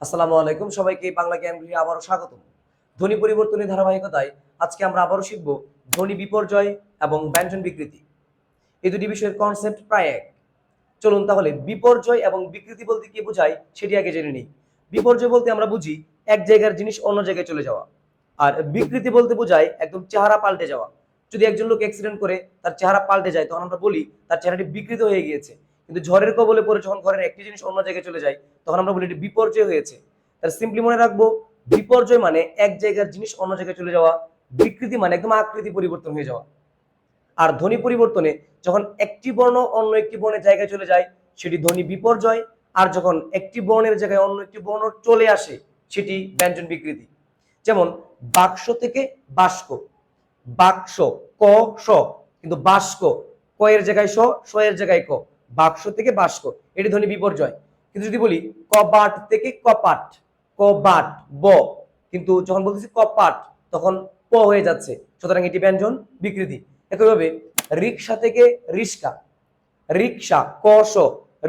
আসসালামু আলাইকুম, সবাইকে বাংলা জ্ঞান গৃহে আবারও স্বাগতম। ধ্বনি পরিবর্তনের ধারাবাহিকতায় আজকে আমরা আবারও শিখব ধ্বনি বিপর্যয় এবং ব্যঞ্জন বিকৃতি। এই দুটি বিষয়ের কনসেপ্ট প্রায় এক। চলুন তাহলে বিপর্যয় এবং বিকৃতি বলতে কি বোঝায় সেটি আগে জেনে নিই। বিপর্যয় বলতে আমরা বুঝি এক জায়গার জিনিস অন্য জায়গায় চলে যাওয়া, আর বিকৃতি বলতে বোঝায় একদম চেহারা পাল্টে যাওয়া। যদি একজন লোক অ্যাক্সিডেন্ট করে তার চেহারা পাল্টে যায়, তখন আমরা বলি তার চেহারাটি বিকৃত হয়ে গিয়েছে। কিন্তু ঝড়ের কবলে পড়ে যখন ঘরের একটি জিনিস অন্য জায়গায় চলে যায়, তখন আমরা বলি এটি বিপর্যয় হয়েছে। তার সিম্পলি মনে রাখবো, বিপর্যয় মানে এক জায়গার জিনিস অন্য জায়গায় চলে যাওয়া, বিকৃতি মানে একদম আকৃতি পরিবর্তন হয়ে যাওয়া। আর ধ্বনি পরিবর্তনে যখন একটি বর্ণ অন্য একটি বর্ণের জায়গায় চলে যায় সেটি ধ্বনি বিপর্যয়, আর যখন একটি বর্ণের জায়গায় অন্য একটি বর্ণ চলে আসে সেটি ব্যঞ্জন বিকৃতি। যেমন বাক্স থেকে বাস্ক, বাক্স ক স, কিন্তু বাস্ক ক এর জায়গায় স, স এর জায়গায় ক, বাক্স থেকে বাস্ক, এটি ধ্বনি বিপর্যয়। কিন্তু যদি বলি কবাট থেকে কপাট, কবাট ব, কিন্তু যখন বলতেছি কপাট তখন প হয়ে যাচ্ছে, সুতরাং এটি ব্যঞ্জন বিকৃতি। একইভাবে রিক্সা থেকে রিস্কা, রিক্সা ক স,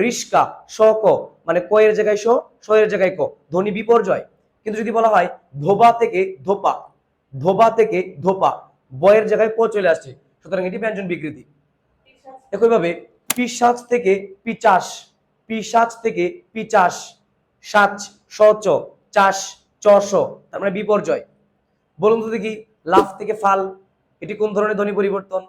রিস্কা স ক, মানে ক এর জায়গায় স, স এর জায়গায় ক, ধ্বনি বিপর্যয়। কিন্তু যদি বলা হয় ধোবা থেকে ধোপা, ধোবা থেকে ধোপা, বয়ের জায়গায় প চলে আসছে, সুতরাং এটি ব্যঞ্জন বিকৃতি। একইভাবে পিশাচ থেকে পিচাস, পিশাচ থেকে পিচাস, সাচ সচ, চাষ চস, তার মানে বিপর্যয়। বলুন তো দেখি লাফ থেকে ফাল, এটি কোন ধরনের ধ্বনি পরিবর্তন?